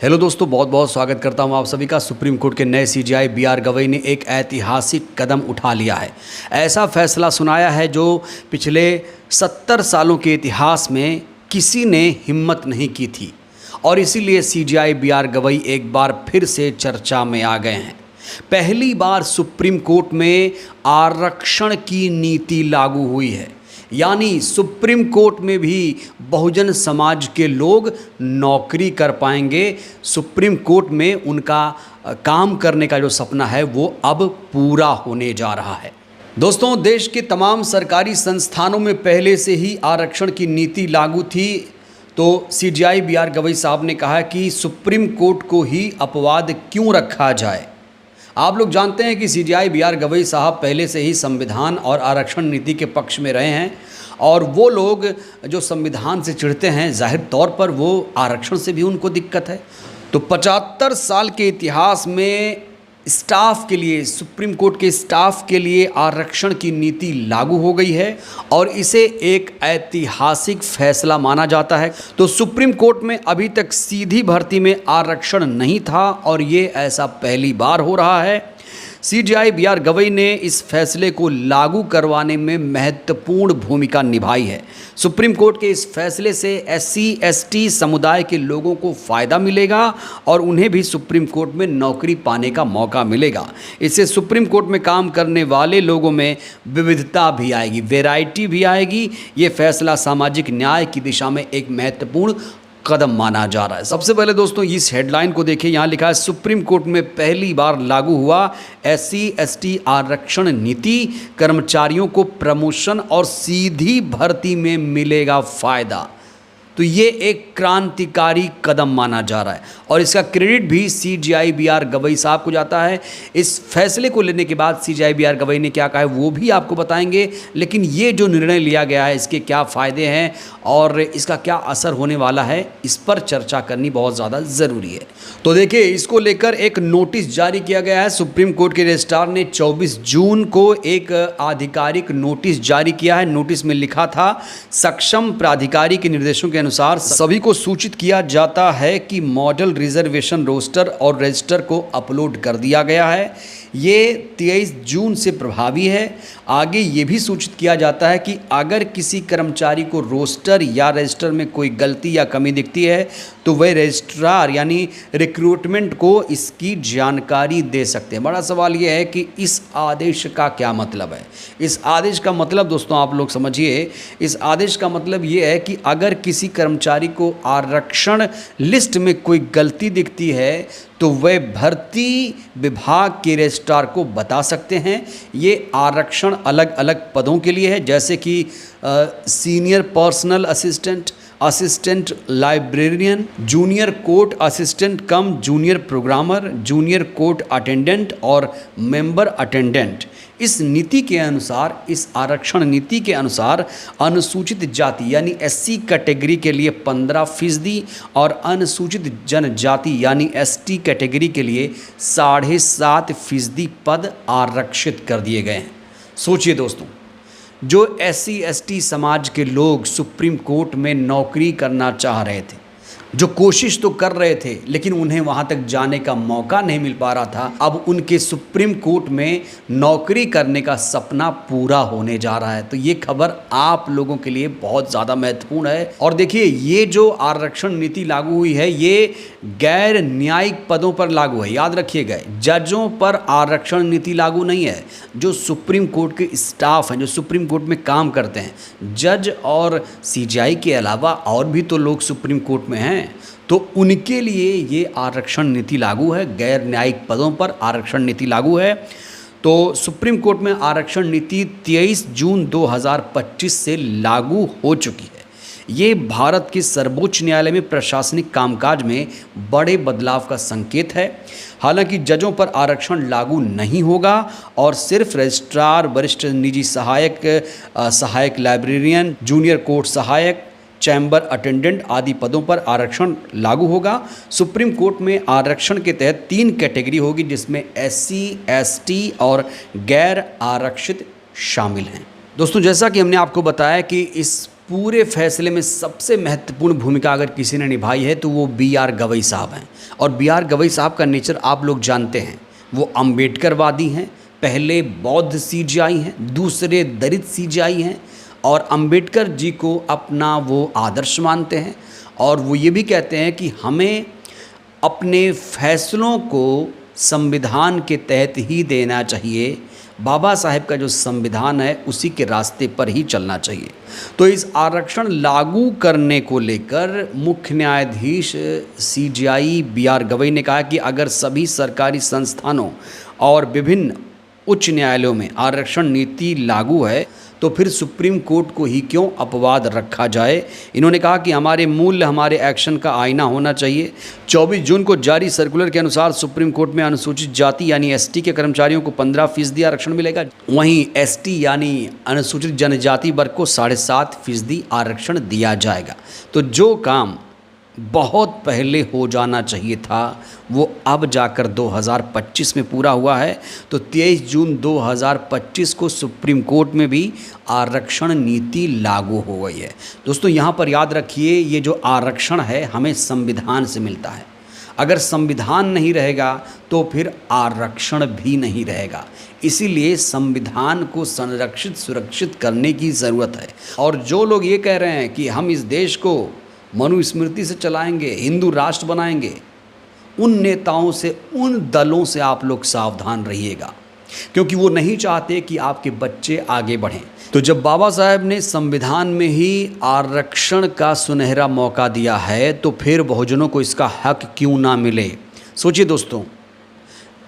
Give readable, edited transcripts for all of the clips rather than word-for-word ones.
Hello दोस्तों, बहुत बहुत स्वागत करता हूं आप सभी का। सुप्रीम कोर्ट के नए सीजेआई बी.आर. गवई ने एक ऐतिहासिक कदम उठा लिया है। ऐसा फैसला सुनाया है जो पिछले 70 सालों के इतिहास में किसी ने हिम्मत नहीं की थी और इसीलिए सीजेआई बी.आर. गवई एक बार फिर से चर्चा में आ गए हैं। पहली बार सुप्रीम कोर्ट में आरक्षण की नीति लागू हुई है, यानी सुप्रीम कोर्ट में भी बहुजन समाज के लोग नौकरी कर पाएंगे। सुप्रीम कोर्ट में उनका काम करने का जो सपना है वो अब पूरा होने जा रहा है। दोस्तों, देश के तमाम सरकारी संस्थानों में पहले से ही आरक्षण की नीति लागू थी, तो सीजेआई बी.आर. गवई साहब ने कहा कि सुप्रीम कोर्ट को ही अपवाद क्यों रखा जाए। आप लोग जानते हैं कि सीजेआई बी.आर. गवई साहब पहले से ही संविधान और आरक्षण नीति के पक्ष में रहे हैं और वो लोग जो संविधान से चिढ़ते हैं, जाहिर तौर पर वो आरक्षण से भी उनको दिक्कत है। तो 75 साल के इतिहास में स्टाफ के लिए, सुप्रीम कोर्ट के स्टाफ के लिए आरक्षण की नीति लागू हो गई है और इसे एक ऐतिहासिक फैसला माना जाता है। तो सुप्रीम कोर्ट में अभी तक सीधी भर्ती में आरक्षण नहीं था और ये ऐसा पहली बार हो रहा है। CJI B R. गवई ने इस फैसले को लागू करवाने में महत्वपूर्ण भूमिका निभाई है। सुप्रीम कोर्ट के इस फैसले से SC/ST समुदाय के लोगों को फ़ायदा मिलेगा और उन्हें भी सुप्रीम कोर्ट में नौकरी पाने का मौका मिलेगा। इससे सुप्रीम कोर्ट में काम करने वाले लोगों में विविधता भी आएगी, वैरायटी भी आएगी। ये फैसला सामाजिक न्याय की दिशा में एक महत्वपूर्ण कदम माना जा रहा है। सबसे पहले दोस्तों इस हेडलाइन को देखिए, यहाँ लिखा है सुप्रीम कोर्ट में पहली बार लागू हुआ SC/ST आरक्षण नीति, कर्मचारियों को प्रमोशन और सीधी भर्ती में मिलेगा फायदा। तो ये एक क्रांतिकारी कदम माना जा रहा है और इसका क्रेडिट भी सीजेआई बी.आर. गवई साहब को जाता है। इस फैसले को लेने के बाद सीजेआई बी.आर. गवई ने क्या कहा है वो भी आपको बताएंगे, लेकिन ये जो निर्णय लिया गया है इसके क्या फ़ायदे हैं और इसका क्या असर होने वाला है, इस पर चर्चा करनी बहुत ज़्यादा ज़रूरी है। तो देखिए, इसको लेकर एक नोटिस जारी किया गया है। सुप्रीम कोर्ट के रजिस्ट्रार ने 24 जून को एक आधिकारिक नोटिस जारी किया है। नोटिस में लिखा था, सक्षम प्राधिकारी के निर्देशों के अनुसार सभी को सूचित किया जाता है कि मॉडल रिजर्वेशन रोस्टर और रजिस्टर को अपलोड कर दिया गया है। ये 23 जून से प्रभावी है। आगे ये भी सूचित किया जाता है कि अगर किसी कर्मचारी को रोस्टर या रजिस्टर में कोई गलती या कमी दिखती है तो वह रजिस्ट्रार यानी रिक्रूटमेंट को इसकी जानकारी दे सकते हैं। बड़ा सवाल यह है कि इस आदेश का क्या मतलब है। इस आदेश का मतलब दोस्तों आप लोग समझिए, इस आदेश का मतलब ये है कि अगर किसी कर्मचारी को आरक्षण लिस्ट में कोई गलती दिखती है तो वह भर्ती विभाग के रजिस्ट्रार को बता सकते हैं। ये आरक्षण अलग अलग पदों के लिए है, जैसे कि senior personal assistant, assistant librarian, junior court assistant कम junior programmer, junior court attendant और मेंबर अटेंडेंट। इस नीति के अनुसार, इस आरक्षण नीति के अनुसार अनुसूचित जाति यानी SC कैटेगरी के लिए 15% और अनुसूचित जनजाति यानी ST कैटेगरी के लिए 7.5% पद आरक्षित कर दिए गए हैं। सोचिए दोस्तों, जो SC/ST समाज के लोग सुप्रीम कोर्ट में नौकरी करना चाह रहे थे, जो कोशिश तो कर रहे थे लेकिन उन्हें वहां तक जाने का मौका नहीं मिल पा रहा था, अब उनके सुप्रीम कोर्ट में नौकरी करने का सपना पूरा होने जा रहा है। तो ये खबर आप लोगों के लिए बहुत ज़्यादा महत्वपूर्ण है। और देखिए, ये जो आरक्षण नीति लागू हुई है ये गैर न्यायिक पदों पर लागू है। याद रखिएगा, जजों पर आरक्षण नीति लागू नहीं है। जो सुप्रीम कोर्ट के स्टाफ हैं, जो सुप्रीम कोर्ट में काम करते हैं, जज और सीजेआई के अलावा और भी तो लोग सुप्रीम कोर्ट में हैं, तो उनके लिए ये आरक्षण नीति लागू है। गैर न्यायिक पदों पर आरक्षण नीति लागू है। तो सुप्रीम कोर्ट में आरक्षण नीति 23 जून 2025 से लागू हो चुकी है। ये भारत के सर्वोच्च न्यायालय में प्रशासनिक कामकाज में बड़े बदलाव का संकेत है। हालांकि जजों पर आरक्षण लागू नहीं होगा और सिर्फ रजिस्ट्रार, वरिष्ठ निजी सहायक, सहायक लाइब्रेरियन, जूनियर कोर्ट सहायक, चैम्बर अटेंडेंट आदि पदों पर आरक्षण लागू होगा। सुप्रीम कोर्ट में आरक्षण के तहत 3 कैटेगरी होगी, जिसमें SC/ST और गैर आरक्षित शामिल हैं। दोस्तों, जैसा कि हमने आपको बताया कि इस पूरे फैसले में सबसे महत्वपूर्ण भूमिका अगर किसी ने निभाई है तो वो B.R. गवई साहब हैं। और B.R. गवई साहब का नेचर आप लोग जानते हैं, वो अम्बेडकरवादी हैं। पहले बौद्ध CGI हैं, दूसरे दलित CGI हैं और अम्बेडकर जी को अपना वो आदर्श मानते हैं। और वो ये भी कहते हैं कि हमें अपने फैसलों को संविधान के तहत ही देना चाहिए, बाबा साहेब का जो संविधान है उसी के रास्ते पर ही चलना चाहिए। तो इस आरक्षण लागू करने को लेकर मुख्य न्यायाधीश CGI B.R. गवई ने कहा कि अगर सभी सरकारी संस्थानों और विभिन्न उच्च न्यायालयों में आरक्षण नीति लागू है तो फिर सुप्रीम कोर्ट को ही क्यों अपवाद रखा जाए। इन्होंने कहा कि हमारे मूल्य हमारे एक्शन का आईना होना चाहिए। 24 जून को जारी सर्कुलर के अनुसार सुप्रीम कोर्ट में अनुसूचित जाति यानी ST के कर्मचारियों को 15% आरक्षण मिलेगा, वहीं ST यानी अनुसूचित जनजाति वर्ग को 7.5% आरक्षण दिया जाएगा। तो जो काम बहुत पहले हो जाना चाहिए था वो अब जाकर 2025 में पूरा हुआ है। तो 23 जून 2025 को सुप्रीम कोर्ट में भी आरक्षण नीति लागू हो गई है। दोस्तों यहाँ पर याद रखिए, ये जो आरक्षण है हमें संविधान से मिलता है। अगर संविधान नहीं रहेगा तो फिर आरक्षण भी नहीं रहेगा। इसीलिए संविधान को संरक्षित सुरक्षित करने की ज़रूरत है। और जो लोग ये कह रहे हैं कि हम इस देश को मनुस्मृति से चलाएंगे, हिंदू राष्ट्र बनाएंगे, उन नेताओं से, उन दलों से आप लोग सावधान रहिएगा, क्योंकि वो नहीं चाहते कि आपके बच्चे आगे बढ़ें। तो जब बाबा साहेब ने संविधान में ही आरक्षण का सुनहरा मौका दिया है तो फिर बहुजनों को इसका हक क्यों ना मिले। सोचिए दोस्तों,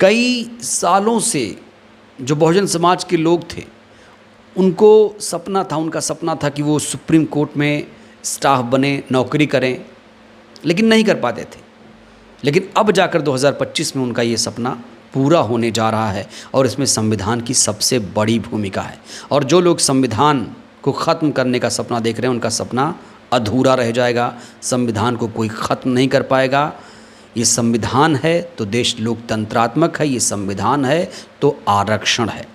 कई सालों से जो बहुजन समाज के लोग थे उनका सपना था कि वो सुप्रीम कोर्ट में स्टाफ बने, नौकरी करें, लेकिन नहीं कर पाते थे। लेकिन अब जाकर 2025 में उनका ये सपना पूरा होने जा रहा है और इसमें संविधान की सबसे बड़ी भूमिका है। और जो लोग संविधान को ख़त्म करने का सपना देख रहे हैं उनका सपना अधूरा रह जाएगा। संविधान को कोई ख़त्म नहीं कर पाएगा। ये संविधान है तो देश लोकतंत्रात्मक है, ये संविधान है तो आरक्षण है।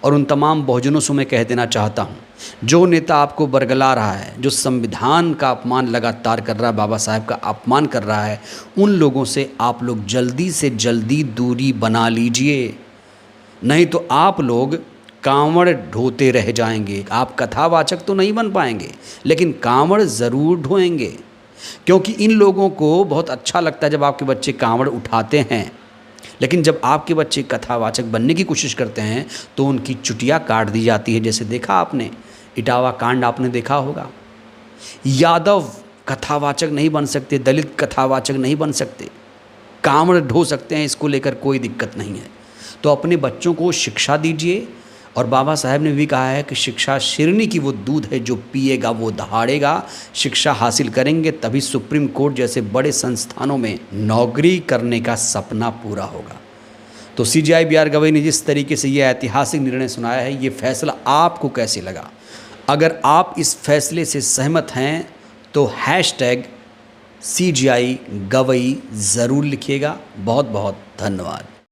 और उन तमाम बहुजनों से मैं कह देना चाहता हूँ, जो नेता आपको बरगला रहा है, जो संविधान का अपमान लगातार कर रहा है, बाबा साहेब का अपमान कर रहा है, उन लोगों से आप लोग जल्दी से जल्दी दूरी बना लीजिए, नहीं तो आप लोग कांवड़ ढोते रह जाएंगे। आप कथावाचक तो नहीं बन पाएंगे लेकिन कांवड़ ज़रूर ढोएंगे, क्योंकि इन लोगों को बहुत अच्छा लगता है जब आपके बच्चे कांवड़ उठाते हैं, लेकिन जब आपके बच्चे कथावाचक बनने की कोशिश करते हैं तो उनकी चुटिया काट दी जाती है। जैसे देखा आपने इटावा कांड, आपने देखा होगा। यादव कथावाचक नहीं बन सकते, दलित कथावाचक नहीं बन सकते, कांवड़ ढो सकते हैं, इसको लेकर कोई दिक्कत नहीं है। तो अपने बच्चों को शिक्षा दीजिए। और बाबा साहेब ने भी कहा है कि शिक्षा शेरनी की वो दूध है, जो पिएगा वो दहाड़ेगा। शिक्षा हासिल करेंगे तभी सुप्रीम कोर्ट जैसे बड़े संस्थानों में नौकरी करने का सपना पूरा होगा। तो CGI B.R. गवई ने जिस तरीके से ये ऐतिहासिक निर्णय सुनाया है, ये फैसला आपको कैसे लगा? अगर आप इस फैसले से सहमत हैं तो #CGI गवई ज़रूर लिखिएगा। बहुत बहुत धन्यवाद।